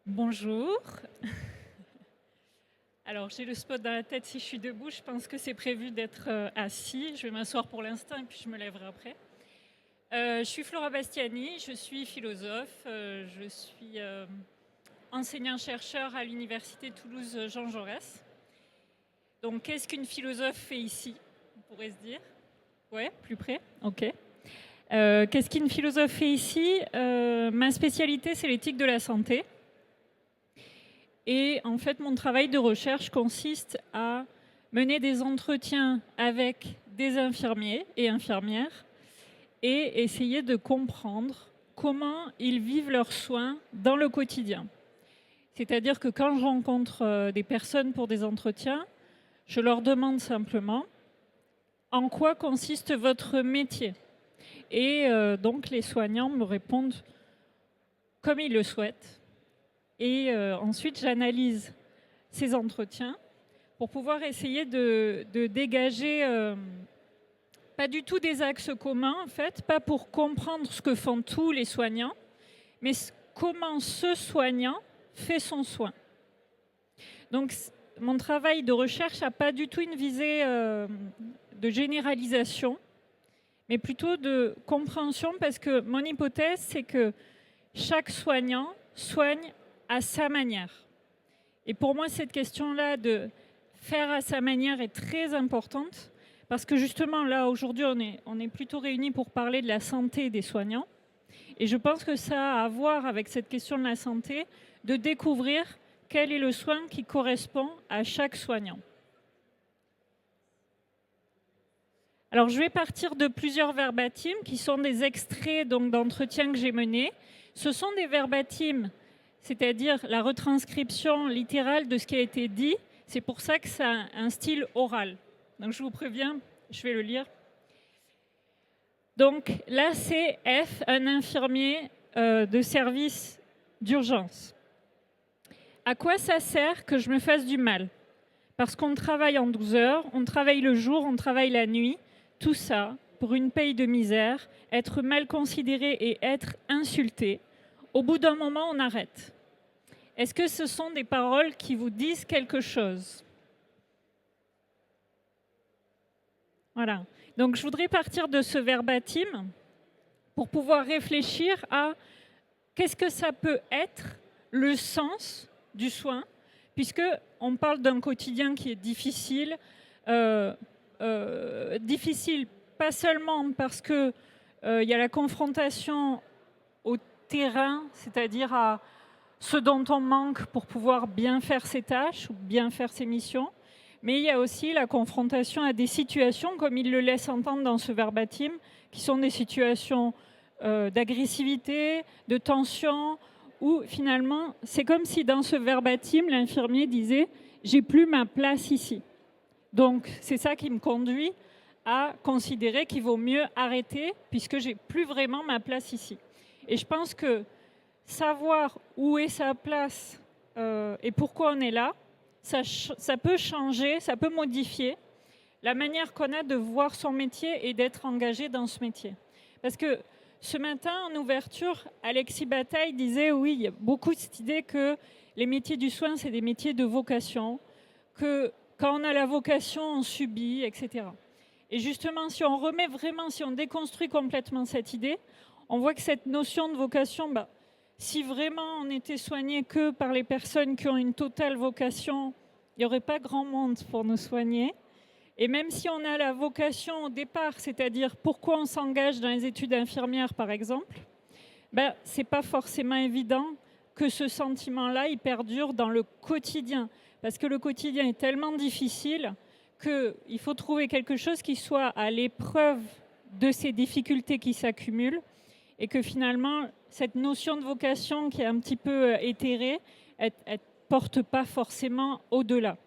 Bonjour. Alors, j'ai le spot dans la tête. Si je suis debout, je pense que c'est prévu d'être assis. Je vais m'asseoir pour l'instant et puis je me lèverai après. Je suis Flora Bastiani, je suis philosophe. Je suis enseignant-chercheur à l'Université Toulouse Jean Jaurès. Donc, qu'est-ce qu'une philosophe fait ici, on pourrait se dire? Ouais, plus près. Ok. Qu'est-ce qu'une philosophe fait ici? Ma spécialité, c'est l'éthique de la santé. Et en fait, mon travail de recherche consiste à mener des entretiens avec des infirmiers et infirmières et essayer de comprendre comment ils vivent leurs soins dans le quotidien. C'est-à-dire que quand je rencontre des personnes pour des entretiens, je leur demande simplement en quoi consiste votre métier. Et donc les soignants me répondent comme ils le souhaitent. Et ensuite, j'analyse ces entretiens pour pouvoir essayer de dégager pas du tout des axes communs, en fait, pas pour comprendre ce que font tous les soignants, mais comment ce soignant fait son soin. Donc, mon travail de recherche n'a pas du tout une visée de généralisation, mais plutôt de compréhension, parce que mon hypothèse, c'est que chaque soignant soigne à sa manière. Et pour moi, cette question-là de faire à sa manière est très importante parce que justement, là, aujourd'hui, on est plutôt réunis pour parler de la santé des soignants. Et je pense que ça a à voir avec cette question de la santé, de découvrir quel est le soin qui correspond à chaque soignant. Alors, je vais partir de plusieurs verbatims qui sont des extraits d'entretiens que j'ai menés. Ce sont des verbatims, c'est-à-dire la retranscription littérale de ce qui a été dit. C'est pour ça que ça a un style oral. Donc je vous préviens, je vais le lire. Donc là, c'est F, un infirmier de service d'urgence. À quoi ça sert que je me fasse du mal? Parce qu'on travaille en 12 heures, on travaille le jour, on travaille la nuit. Tout ça pour une paye de misère, être mal considéré et être insulté. Au bout d'un moment, on arrête. Est-ce que ce sont des paroles qui vous disent quelque chose? Voilà. Donc, je voudrais partir de ce verbatim pour pouvoir réfléchir à qu'est-ce que ça peut être le sens du soin, puisque on parle d'un quotidien qui est difficile, difficile pas seulement parce que il y a la confrontation au terrain, c'est-à-dire à ce dont on manque pour pouvoir bien faire ses tâches ou bien faire ses missions, mais il y a aussi la confrontation à des situations, comme il le laisse entendre dans ce verbatim, qui sont des situations d'agressivité, de tension, où finalement, c'est comme si dans ce verbatim, l'infirmier disait « j'ai plus ma place ici ». Donc c'est ça qui me conduit à considérer qu'il vaut mieux arrêter, puisque j'ai plus vraiment ma place ici. Et je pense que savoir où est sa place et pourquoi on est là, ça peut changer, ça peut modifier la manière qu'on a de voir son métier et d'être engagé dans ce métier. Parce que ce matin, en ouverture, Alexis Bataille disait, oui, il y a beaucoup cette idée que les métiers du soin, c'est des métiers de vocation, que quand on a la vocation, on subit, etc. Et justement, si on remet vraiment, si on déconstruit complètement cette idée, on voit que cette notion de vocation, si vraiment on était soigné que par les personnes qui ont une totale vocation, il n'y aurait pas grand monde pour nous soigner. Et même si on a la vocation au départ, c'est-à-dire pourquoi on s'engage dans les études infirmières, par exemple, ce n'est pas forcément évident que ce sentiment-là, il perdure dans le quotidien. Parce que le quotidien est tellement difficile qu'il faut trouver quelque chose qui soit à l'épreuve de ces difficultés qui s'accumulent et que finalement, cette notion de vocation qui est un petit peu éthérée, elle ne porte pas forcément au-delà.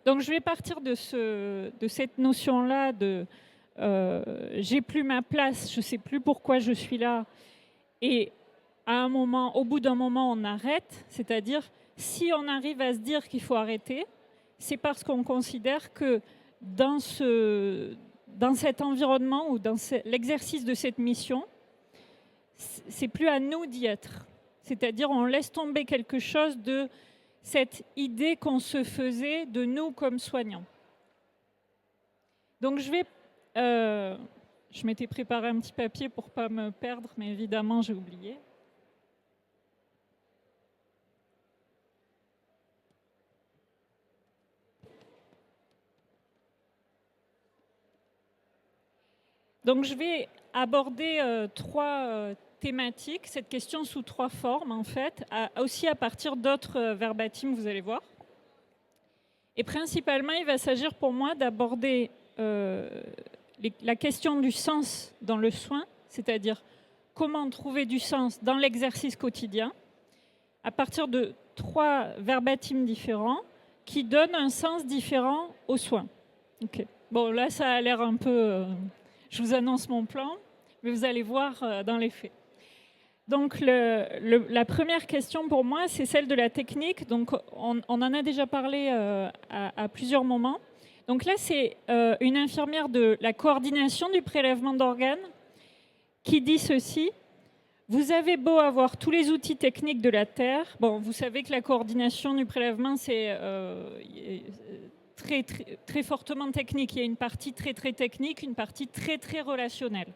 Donc je vais partir de cette notion-là de j'ai plus ma place, je ne sais plus pourquoi je suis là, et à un moment, au bout d'un moment, on arrête, c'est-à-dire si on arrive à se dire qu'il faut arrêter, c'est parce qu'on considère que dans cet environnement ou dans l'exercice de cette mission, c'est plus à nous d'y être. C'est-à-dire on laisse tomber quelque chose de cette idée qu'on se faisait de nous comme soignants. Donc je m'étais préparé un petit papier pour ne pas me perdre, mais évidemment j'ai oublié. Donc je vais aborder trois thématiques, cette question sous trois formes en fait, aussi à partir d'autres verbatims, vous allez voir. Et principalement, il va s'agir pour moi d'aborder la question du sens dans le soin, c'est-à-dire comment trouver du sens dans l'exercice quotidien, à partir de trois verbatims différents qui donnent un sens différent aux soins. Okay. Bon, là, ça a l'air un peu... je vous annonce mon plan, mais vous allez voir dans les faits. Donc, la première question pour moi, c'est celle de la technique. Donc, on en a déjà parlé à plusieurs moments. Donc là, c'est une infirmière de la coordination du prélèvement d'organes qui dit ceci. Vous avez beau avoir tous les outils techniques de la Terre. Bon, vous savez que la coordination du prélèvement, c'est très, très, très fortement technique. Il y a une partie très, très technique, une partie très, très relationnelle.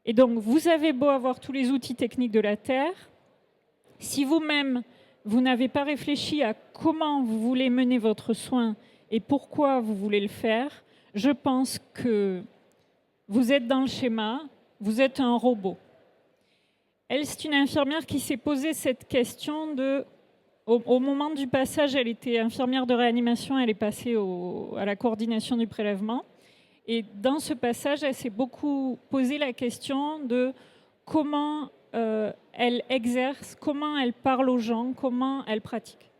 Et donc, vous avez beau avoir tous les outils techniques de la Terre, si vous-même, vous n'avez pas réfléchi à comment vous voulez mener votre soin et pourquoi vous voulez le faire, je pense que vous êtes dans le schéma, vous êtes un robot. Elle, c'est une infirmière qui s'est posé cette question au moment du passage, elle était infirmière de réanimation, elle est passée à la coordination du prélèvement. Et dans ce passage, elle s'est beaucoup posé la question de comment elle exerce, comment elle parle aux gens, comment elle pratique.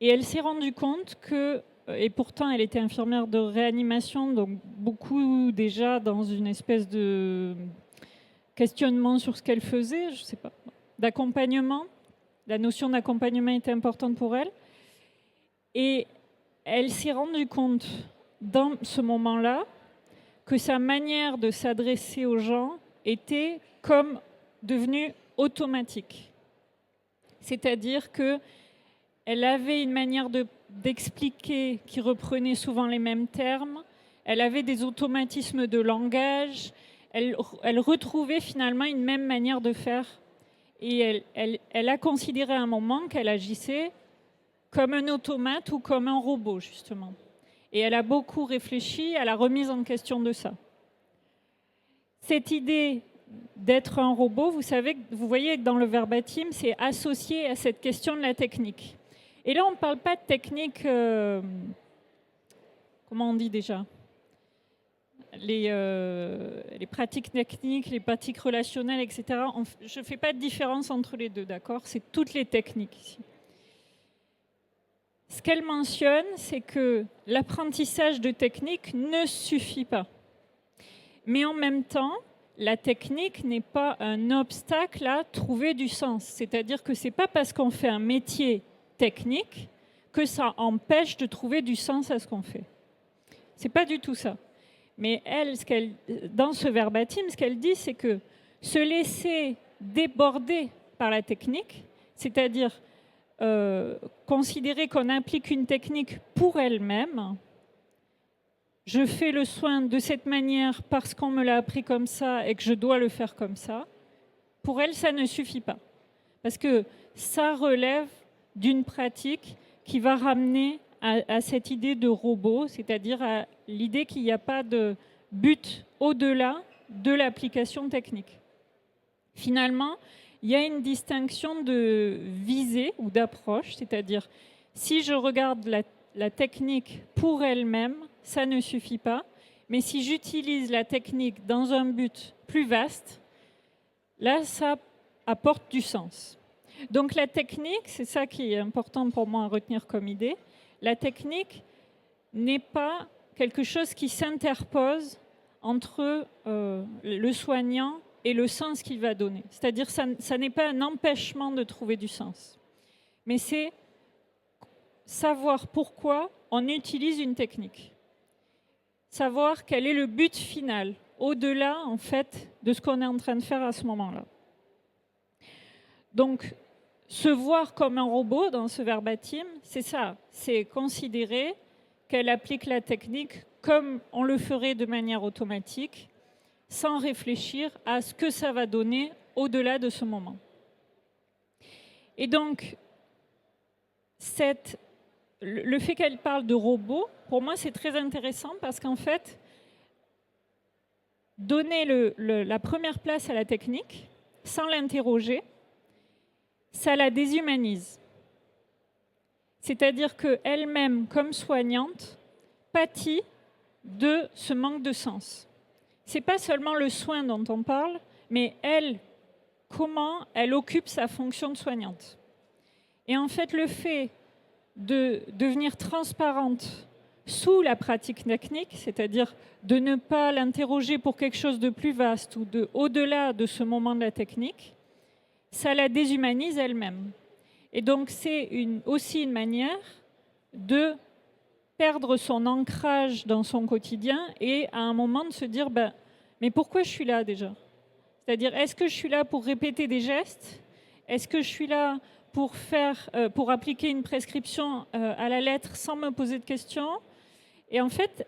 Et elle s'est rendue compte que, et pourtant elle était infirmière de réanimation, donc beaucoup déjà dans une espèce de questionnement sur ce qu'elle faisait, je ne sais pas, d'accompagnement. La notion d'accompagnement était importante pour elle. Et elle s'est rendue compte dans ce moment-là que sa manière de s'adresser aux gens était comme devenue automatique. C'est-à-dire qu'elle avait une manière d'expliquer qui reprenait souvent les mêmes termes, elle avait des automatismes de langage, elle retrouvait finalement une même manière de faire. Et elle a considéré à un moment qu'elle agissait comme un automate ou comme un robot, justement. Et elle a beaucoup réfléchi à la remise en question de ça. Cette idée d'être un robot, vous voyez que dans le verbatim, c'est associé à cette question de la technique. Et là, on ne parle pas de technique, comment on dit déjà ? Les pratiques techniques, les pratiques relationnelles, etc. Je ne fais pas de différence entre les deux, d'accord ? C'est toutes les techniques ici. Ce qu'elle mentionne, c'est que l'apprentissage de technique ne suffit pas. Mais en même temps, la technique n'est pas un obstacle à trouver du sens. C'est-à-dire que ce n'est pas parce qu'on fait un métier technique que ça empêche de trouver du sens à ce qu'on fait. Ce n'est pas du tout ça. Mais elle, dans ce verbatim, ce qu'elle dit, c'est que se laisser déborder par la technique, c'est-à-dire considérer qu'on applique une technique pour elle-même, je fais le soin de cette manière parce qu'on me l'a appris comme ça et que je dois le faire comme ça, pour elle, ça ne suffit pas. Parce que ça relève d'une pratique qui va ramener à cette idée de robot, c'est-à-dire à l'idée qu'il n'y a pas de but au-delà de l'application technique. Finalement, il y a une distinction de visée ou d'approche, c'est-à-dire si je regarde la technique pour elle-même, ça ne suffit pas, mais si j'utilise la technique dans un but plus vaste, là, ça apporte du sens. Donc la technique, c'est ça qui est important pour moi à retenir comme idée, la technique n'est pas quelque chose qui s'interpose entre le soignant et le sens qu'il va donner. C'est-à-dire que ça n'est pas un empêchement de trouver du sens. Mais c'est savoir pourquoi on utilise une technique. Savoir quel est le but final, au-delà, en fait, de ce qu'on est en train de faire à ce moment-là. Donc, se voir comme un robot dans ce verbatim, c'est ça, c'est considérer qu'elle applique la technique comme on le ferait de manière automatique, sans réfléchir à ce que ça va donner au-delà de ce moment. Et donc, le fait qu'elle parle de robot, pour moi, c'est très intéressant parce qu'en fait, donner la première place à la technique, sans l'interroger, ça la déshumanise. C'est-à-dire qu'elle-même, comme soignante, pâtit de ce manque de sens. Ce n'est pas seulement le soin dont on parle, mais elle, comment elle occupe sa fonction de soignante. Et en fait, le fait de devenir transparente sous la pratique technique, c'est-à-dire de ne pas l'interroger pour quelque chose de plus vaste ou au-delà de ce moment de la technique, ça la déshumanise elle-même. Et donc c'est aussi une manière de perdre son ancrage dans son quotidien et à un moment de se dire mais pourquoi je suis là déjà? C'est-à-dire, est-ce que je suis là pour répéter des gestes? Est-ce que je suis là pour appliquer une prescription à la lettre sans me poser de questions? Et en fait,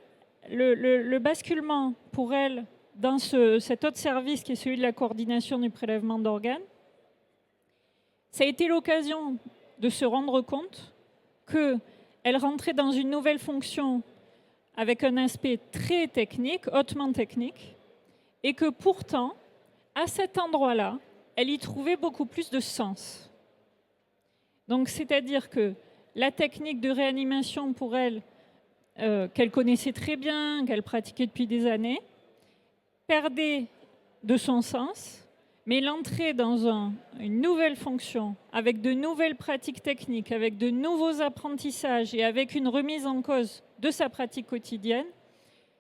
le basculement pour elle dans cet autre service qui est celui de la coordination du prélèvement d'organes, ça a été l'occasion de se rendre compte qu'elle rentrait dans une nouvelle fonction avec un aspect très technique, hautement technique, et que pourtant, à cet endroit-là, elle y trouvait beaucoup plus de sens. Donc, c'est-à-dire que la technique de réanimation pour elle, qu'elle connaissait très bien, qu'elle pratiquait depuis des années, perdait de son sens, mais l'entrée dans une nouvelle fonction, avec de nouvelles pratiques techniques, avec de nouveaux apprentissages et avec une remise en cause de sa pratique quotidienne,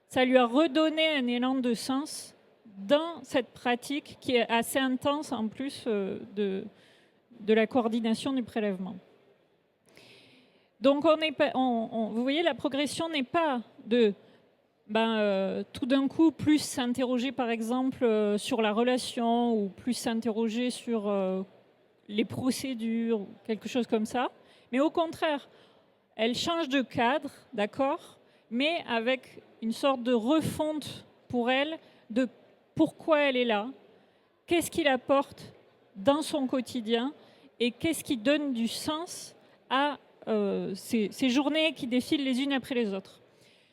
ça lui a redonné un élan de sens dans cette pratique qui est assez intense en plus de la coordination du prélèvement. Donc vous voyez, la progression n'est pas de tout d'un coup plus s'interroger par exemple sur la relation ou plus s'interroger sur les procédures ou quelque chose comme ça, mais au contraire, elle change de cadre, d'accord, mais avec une sorte de refonte pour elle de pourquoi elle est là, qu'est-ce qu'il apporte dans son quotidien et qu'est-ce qui donne du sens à ces journées qui défilent les unes après les autres.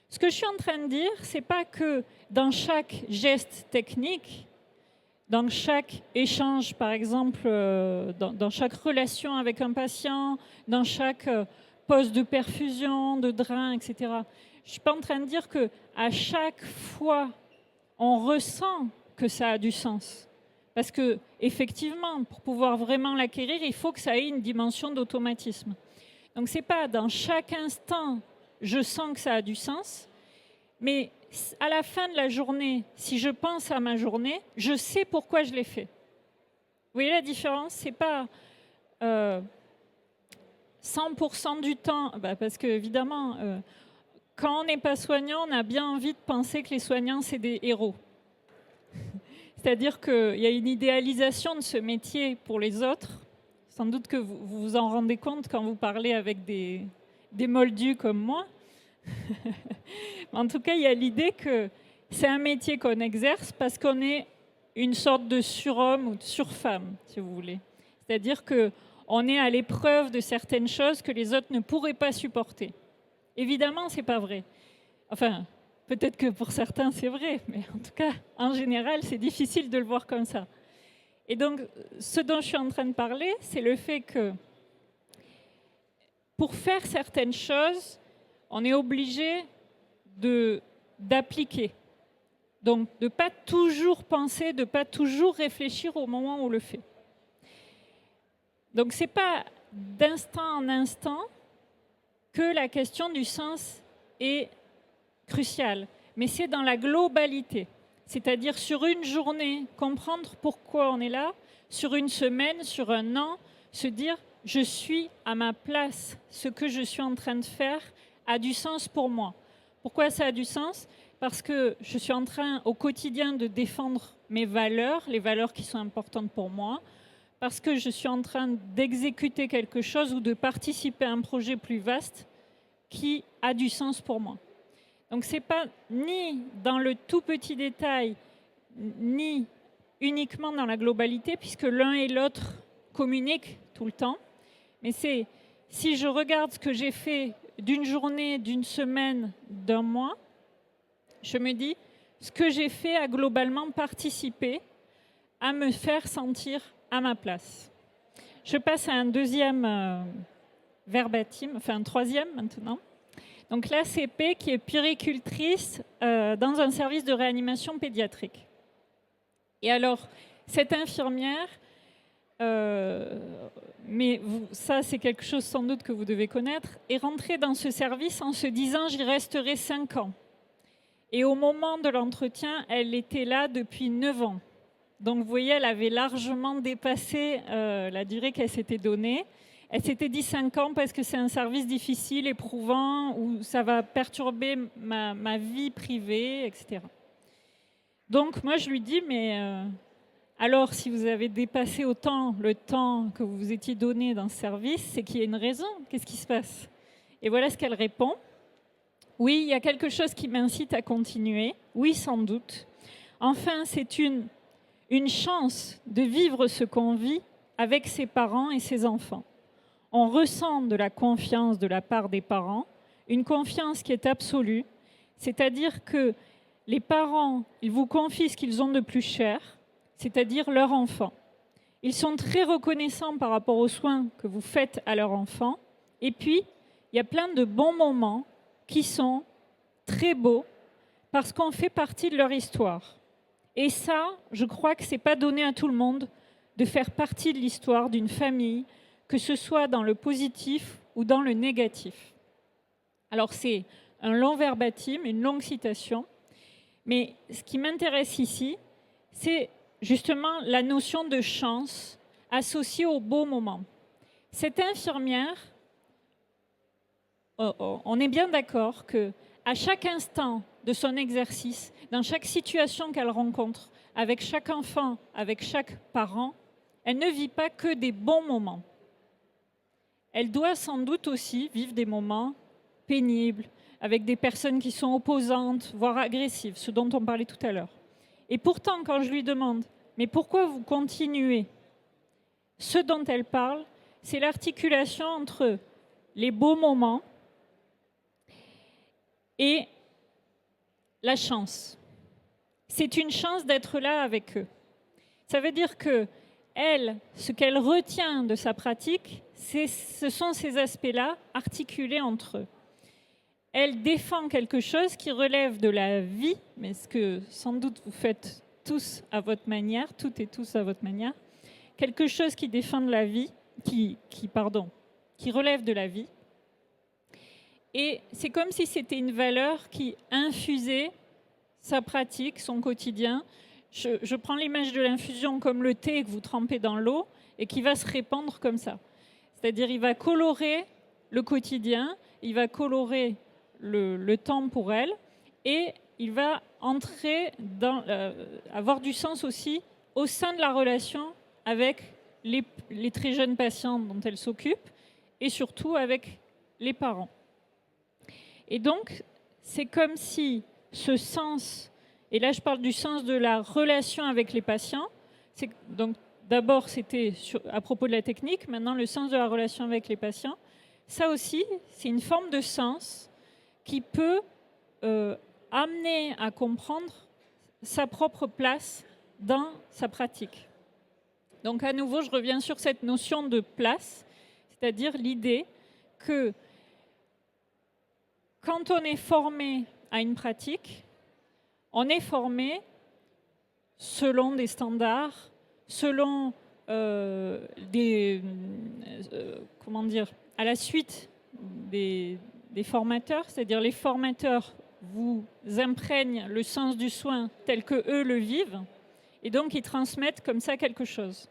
Ce que je suis en train de dire, c'est pas que dans chaque geste technique, dans chaque échange, par exemple, dans chaque relation avec un patient, dans chaque poste de perfusion, de drain, etc. Je suis pas en train de dire que à chaque fois, on ressent que ça a du sens. Parce que effectivement, pour pouvoir vraiment l'acquérir, il faut que ça ait une dimension d'automatisme. Donc c'est pas dans chaque instant, je sens que ça a du sens, mais à la fin de la journée, si je pense à ma journée, je sais pourquoi je l'ai fait. Vous voyez la différence? C'est pas 100% du temps, parce que évidemment, quand on n'est pas soignant, on a bien envie de penser que les soignants, c'est des héros. C'est-à-dire qu'il y a une idéalisation de ce métier pour les autres. Sans doute que vous vous en rendez compte quand vous parlez avec des moldus comme moi. En tout cas, il y a l'idée que c'est un métier qu'on exerce parce qu'on est une sorte de surhomme ou de surfemme, si vous voulez. C'est-à-dire qu'on est à l'épreuve de certaines choses que les autres ne pourraient pas supporter. Évidemment, ce n'est pas vrai. Enfin, peut-être que pour certains, c'est vrai, mais en tout cas, en général, c'est difficile de le voir comme ça. Et donc, ce dont je suis en train de parler, c'est le fait que pour faire certaines choses, on est obligé d'appliquer. Donc, de ne pas toujours penser, de ne pas toujours réfléchir au moment où on le fait. Donc, ce n'est pas d'instant en instant que la question du sens est cruciale, mais c'est dans la globalité. C'est-à-dire sur une journée, comprendre pourquoi on est là, sur une semaine, sur un an, se dire « je suis à ma place, ce que je suis en train de faire a du sens pour moi ». Pourquoi ça a du sens? Parce que je suis en train au quotidien de défendre mes valeurs, les valeurs qui sont importantes pour moi, parce que je suis en train d'exécuter quelque chose ou de participer à un projet plus vaste qui a du sens pour moi. Donc ce n'est pas ni dans le tout petit détail, ni uniquement dans la globalité, puisque l'un et l'autre communiquent tout le temps. Mais c'est si je regarde ce que j'ai fait d'une journée, d'une semaine, d'un mois, je me dis, ce que j'ai fait a globalement participé à me faire sentir à ma place. Je passe à un deuxième verbatim, enfin un troisième maintenant. Donc l'ACP qui est puéricultrice dans un service de réanimation pédiatrique. Et alors, cette infirmière, ça c'est quelque chose sans doute que vous devez connaître, est rentrée dans ce service en se disant « j'y resterai 5 ans ». Et au moment de l'entretien, elle était là depuis 9 ans. Donc vous voyez, elle avait largement dépassé la durée qu'elle s'était donnée. Elle s'était dit 5 ans parce que c'est un service difficile, éprouvant, où ça va perturber ma vie privée, etc. Donc moi je lui dis, mais alors si vous avez dépassé autant le temps que vous vous étiez donné dans ce service, c'est qu'il y a une raison. Qu'est-ce qui se passe? Et voilà ce qu'elle répond. Oui, il y a quelque chose qui m'incite à continuer. Oui, sans doute. Enfin, c'est une chance de vivre ce qu'on vit avec ses parents et ses enfants. On ressent de la confiance de la part des parents, une confiance qui est absolue, c'est-à-dire que les parents, ils vous confient ce qu'ils ont de plus cher, c'est-à-dire leur enfant. Ils sont très reconnaissants par rapport aux soins que vous faites à leur enfant. Et puis, il y a plein de bons moments qui sont très beaux parce qu'on fait partie de leur histoire. Et ça, je crois que ce n'est pas donné à tout le monde de faire partie de l'histoire d'une famille, que ce soit dans le positif ou dans le négatif. Alors c'est un long verbatim, une longue citation, mais ce qui m'intéresse ici, c'est justement la notion de chance associée au beau moment. Cette infirmière, on est bien d'accord qu'à chaque instant de son exercice, dans chaque situation qu'elle rencontre, avec chaque enfant, avec chaque parent, elle ne vit pas que des bons moments. Elle doit sans doute aussi vivre des moments pénibles, avec des personnes qui sont opposantes, voire agressives, ce dont on parlait tout à l'heure. Et pourtant, quand je lui demande « mais pourquoi vous continuez ?» Ce dont elle parle, c'est l'articulation entre les beaux moments et la chance. C'est une chance d'être là avec eux. Ça veut dire que elle, ce qu'elle retient de sa pratique, ce sont ces aspects-là articulés entre eux. Elle défend quelque chose qui relève de la vie, mais ce que sans doute vous faites tous à votre manière, toutes et tous à votre manière, quelque chose qui défend de la vie, qui relève de la vie. Et c'est comme si c'était une valeur qui infusait sa pratique, son quotidien. Je prends l'image de l'infusion comme le thé que vous trempez dans l'eau et qui va se répandre comme ça. C'est-à-dire il va colorer le quotidien, il va colorer le temps pour elle et il va entrer avoir du sens aussi au sein de la relation avec les très jeunes patients dont elle s'occupe et surtout avec les parents. Et donc, c'est comme si ce sens, et là je parle du sens de la relation avec les patients, donc d'abord c'était à propos de la technique, maintenant le sens de la relation avec les patients, ça aussi c'est une forme de sens qui peut amener à comprendre sa propre place dans sa pratique. Donc à nouveau, je reviens sur cette notion de place, c'est-à-dire l'idée que quand on est formé à une pratique, on est formé selon des standards, selon à la suite des formateurs, c'est-à-dire les formateurs vous imprègnent le sens du soin tel que eux le vivent, et donc ils transmettent comme ça quelque chose.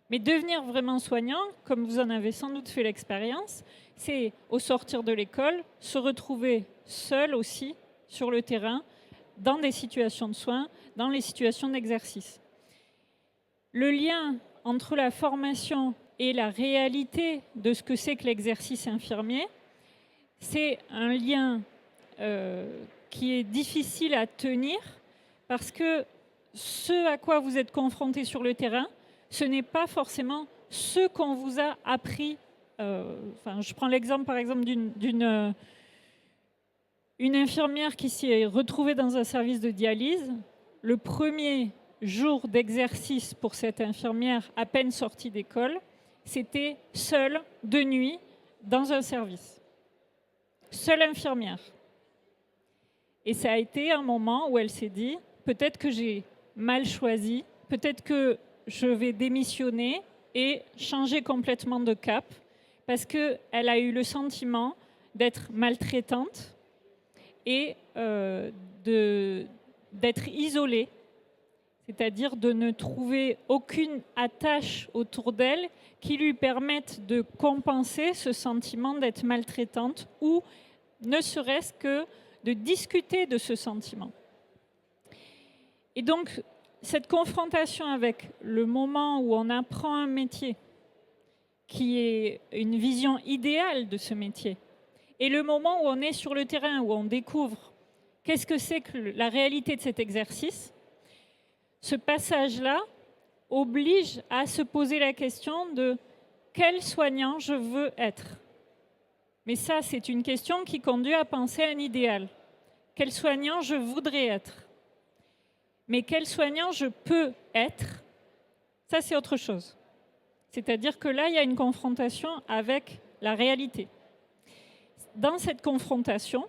Mais devenir vraiment soignant, comme vous en avez sans doute fait l'expérience, c'est au sortir de l'école, se retrouver seul aussi sur le terrain, dans des situations de soins, dans les situations d'exercice. Le lien entre la formation et la réalité de ce que c'est que l'exercice infirmier, c'est un lien qui est difficile à tenir parce que ce à quoi vous êtes confronté sur le terrain, ce n'est pas forcément ce qu'on vous a appris. Je prends l'exemple par exemple d'une infirmière qui s'est retrouvée dans un service de dialyse. Le premier jour d'exercice pour cette infirmière à peine sortie d'école, c'était seule, de nuit, dans un service. Seule infirmière. Et ça a été un moment où elle s'est dit, peut-être que j'ai mal choisi, peut-être que je vais démissionner et changer complètement de cap, parce qu'elle a eu le sentiment d'être maltraitante et d'être isolée, c'est-à-dire de ne trouver aucune attache autour d'elle qui lui permette de compenser ce sentiment d'être maltraitante ou ne serait-ce que de discuter de ce sentiment. Et donc, cette confrontation avec le moment où on apprend un métier, qui est une vision idéale de ce métier, et le moment où on est sur le terrain, où on découvre qu'est-ce que c'est que la réalité de cet exercice, ce passage-là oblige à se poser la question de quel soignant je veux être. Mais ça, c'est une question qui conduit à penser à un idéal. Quel soignant je voudrais être? Mais quel soignant je peux être? Ça, c'est autre chose. C'est-à-dire que là, il y a une confrontation avec la réalité. Dans cette confrontation,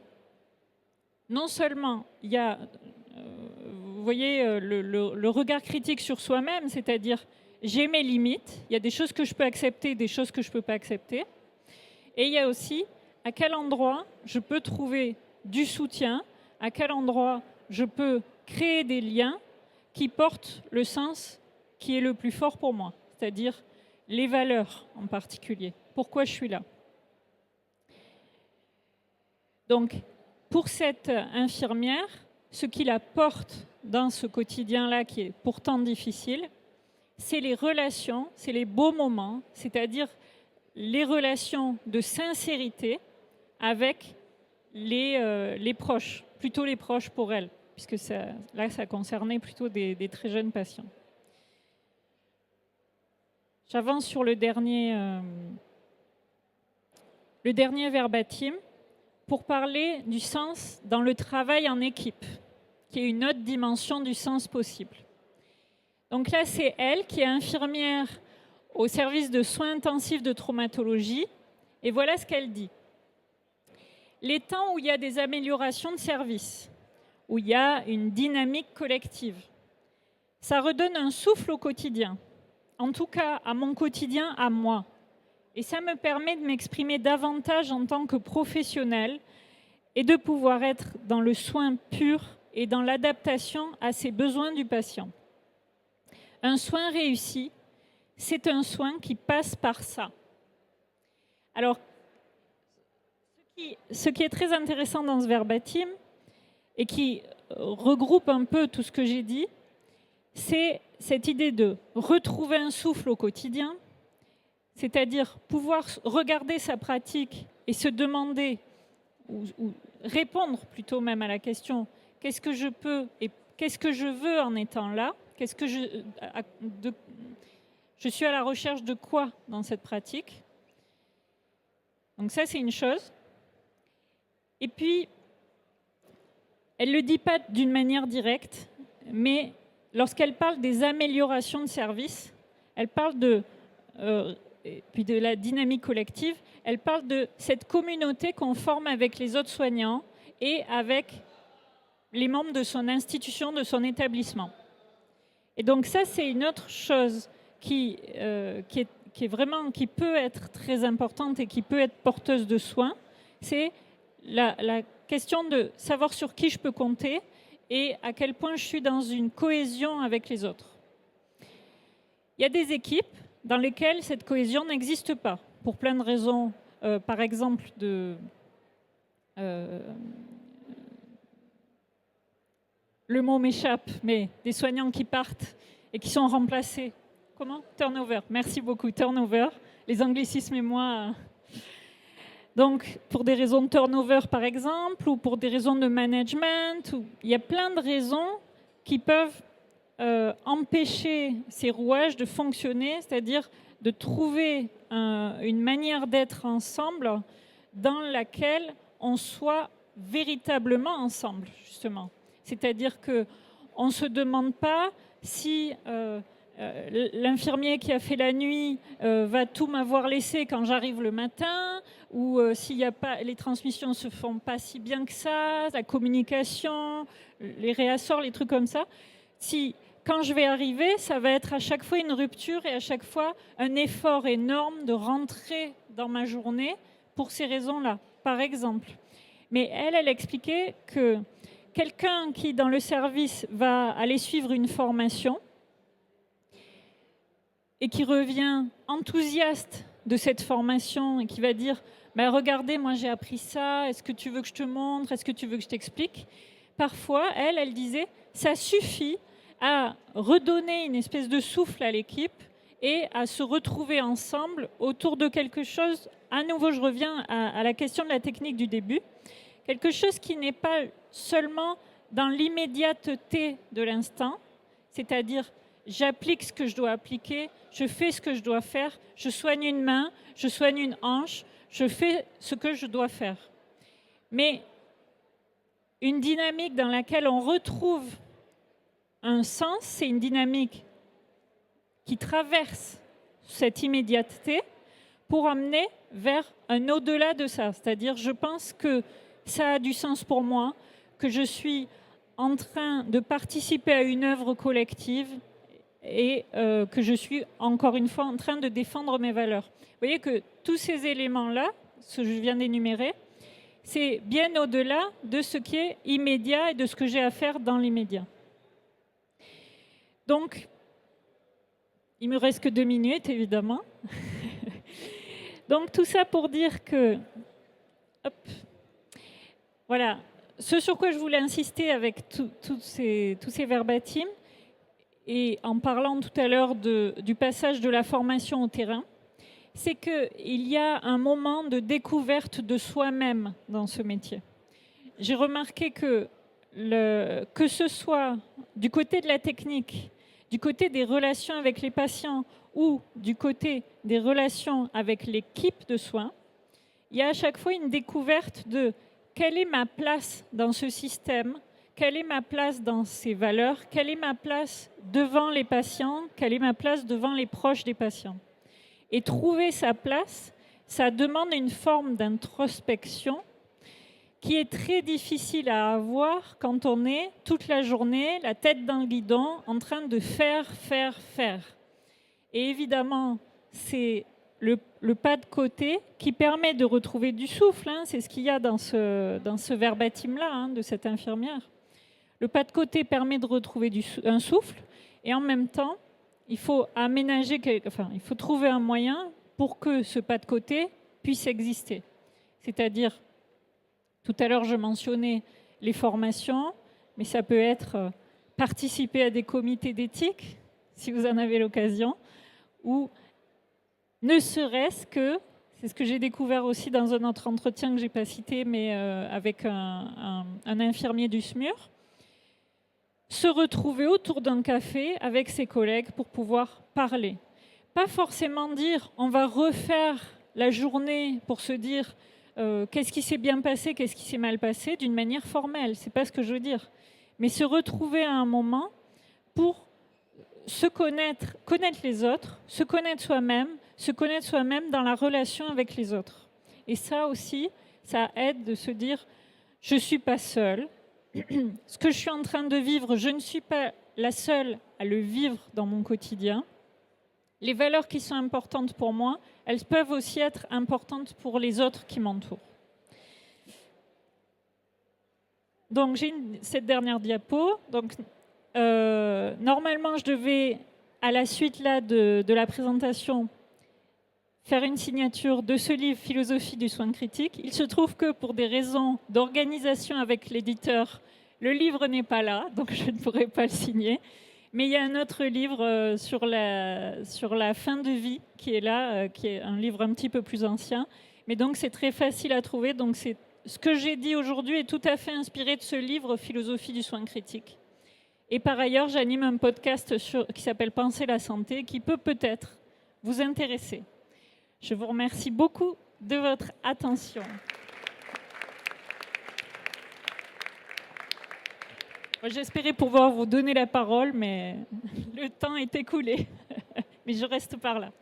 non seulement il y a, vous voyez, le regard critique sur soi-même, c'est-à-dire j'ai mes limites, il y a des choses que je peux accepter, des choses que je ne peux pas accepter. Et il y a aussi à quel endroit je peux trouver du soutien, à quel endroit je peux créer des liens qui portent le sens qui est le plus fort pour moi, c'est-à-dire les valeurs en particulier. Pourquoi je suis là? Donc, pour cette infirmière, ce qui la porte dans ce quotidien-là qui est pourtant difficile, c'est les relations, c'est les beaux moments, c'est-à-dire les relations de sincérité avec les proches, plutôt les proches pour elle, puisque là, ça concernait plutôt des très jeunes patients. J'avance sur le dernier verbatim pour parler du sens dans le travail en équipe, qui est une autre dimension du sens possible. Donc là, c'est elle qui est infirmière au service de soins intensifs de traumatologie, et voilà ce qu'elle dit. Les temps où il y a des améliorations de service, où il y a une dynamique collective, ça redonne un souffle au quotidien, en tout cas à mon quotidien, à moi. Et ça me permet de m'exprimer davantage en tant que professionnelle et de pouvoir être dans le soin pur et dans l'adaptation à ses besoins du patient. Un soin réussi, c'est un soin qui passe par ça. Alors, ce qui est très intéressant dans ce verbatim et qui regroupe un peu tout ce que j'ai dit, c'est cette idée de retrouver un souffle au quotidien, c'est-à-dire pouvoir regarder sa pratique et se demander, ou répondre plutôt même à la question, qu'est-ce que je peux et qu'est-ce que je veux en étant là? Je suis à la recherche de quoi dans cette pratique? Donc ça, c'est une chose. Et puis, elle ne le dit pas d'une manière directe, mais lorsqu'elle parle des améliorations de service, elle parle puis de la dynamique collective, elle parle de cette communauté qu'on forme avec les autres soignants et avec les membres de son institution, de son établissement. Et donc ça, c'est une autre chose qui peut être très importante et qui peut être porteuse de soins, c'est la question de savoir sur qui je peux compter et à quel point je suis dans une cohésion avec les autres. Il y a des équipes dans lesquelles cette cohésion n'existe pas, pour plein de raisons, par exemple le mot m'échappe, mais des soignants qui partent et qui sont remplacés. comment? Turnover. Merci beaucoup, turnover. Les anglicismes et moi. Donc, pour des raisons de turnover, par exemple, ou pour des raisons de management, il y a plein de raisons qui peuvent empêcher ces rouages de fonctionner, c'est-à-dire de trouver une manière d'être ensemble dans laquelle on soit véritablement ensemble, justement. C'est-à-dire qu'on ne se demande pas si l'infirmier qui a fait la nuit va tout m'avoir laissé quand j'arrive le matin, ou s'il y a pas, les transmissions ne se font pas si bien que ça, la communication, les réassorts, les trucs comme ça. Si quand je vais arriver, ça va être à chaque fois une rupture et à chaque fois un effort énorme de rentrer dans ma journée pour ces raisons-là, par exemple. Mais elle expliquait que quelqu'un qui, dans le service, va aller suivre une formation et qui revient enthousiaste de cette formation et qui va dire bah, « Regardez, moi j'ai appris ça, est-ce que tu veux que je te montre, est-ce que tu veux que je t'explique ?» Parfois, elle disait « Ça suffit à redonner une espèce de souffle à l'équipe et à se retrouver ensemble autour de quelque chose. » À nouveau, je reviens à la question de la technique du début. Quelque chose qui n'est pas seulement dans l'immédiateté de l'instant, c'est-à-dire j'applique ce que je dois appliquer, je fais ce que je dois faire, je soigne une main, je soigne une hanche, je fais ce que je dois faire. Mais une dynamique dans laquelle on retrouve un sens, c'est une dynamique qui traverse cette immédiateté pour amener vers un au-delà de ça. C'est-à-dire, je pense que ça a du sens pour moi, que je suis en train de participer à une œuvre collective et que je suis, encore une fois, en train de défendre mes valeurs. Vous voyez que tous ces éléments-là, ce que je viens d'énumérer, c'est bien au-delà de ce qui est immédiat et de ce que j'ai à faire dans l'immédiat. Donc, il me reste que 2 minutes, évidemment. Donc, tout ça pour dire que... Hop, voilà, ce sur quoi je voulais insister avec tous ces verbatims, et en parlant tout à l'heure du passage de la formation au terrain, c'est qu'il y a un moment de découverte de soi-même dans ce métier. J'ai remarqué que ce soit du côté de la technique, du côté des relations avec les patients ou du côté des relations avec l'équipe de soins, il y a à chaque fois une découverte de quelle est ma place dans ce système, quelle est ma place dans ces valeurs, quelle est ma place devant les patients, quelle est ma place devant les proches des patients. Et trouver sa place, ça demande une forme d'introspection qui est très difficile à avoir quand on est toute la journée, la tête dans le guidon, en train de faire. Et évidemment, c'est le pas de côté qui permet de retrouver du souffle. C'est ce qu'il y a dans ce verbatim-là, de cette infirmière. Le pas de côté permet de retrouver un souffle et en même temps, il faut il faut trouver un moyen pour que ce pas de côté puisse exister. C'est-à-dire, tout à l'heure, je mentionnais les formations, mais ça peut être participer à des comités d'éthique, si vous en avez l'occasion, ou ne serait-ce que, c'est ce que j'ai découvert aussi dans un autre entretien que je n'ai pas cité, mais avec un infirmier du SMUR, se retrouver autour d'un café avec ses collègues pour pouvoir parler. Pas forcément dire on va refaire la journée pour se dire qu'est-ce qui s'est bien passé, qu'est-ce qui s'est mal passé d'une manière formelle. C'est pas ce que je veux dire. Mais se retrouver à un moment pour se connaître les autres, se connaître soi-même dans la relation avec les autres. Et ça aussi, ça aide de se dire je ne suis pas seule. Ce que je suis en train de vivre, je ne suis pas la seule à le vivre dans mon quotidien. Les valeurs qui sont importantes pour moi, elles peuvent aussi être importantes pour les autres qui m'entourent. Donc j'ai cette dernière diapo. Donc, normalement, je devais, à la suite là, de la présentation, faire une signature de ce livre Philosophie du soin critique. Il se trouve que pour des raisons d'organisation avec l'éditeur, le livre n'est pas là, donc je ne pourrai pas le signer. Mais il y a un autre livre sur la fin de vie qui est là, qui est un livre un petit peu plus ancien. Mais donc c'est très facile à trouver. Donc ce que j'ai dit aujourd'hui est tout à fait inspiré de ce livre, Philosophie du soin critique. Et par ailleurs, j'anime un podcast qui s'appelle Penser la santé, qui peut peut-être vous intéresser. Je vous remercie beaucoup de votre attention. J'espérais pouvoir vous donner la parole, mais le temps est écoulé. Mais je reste par là.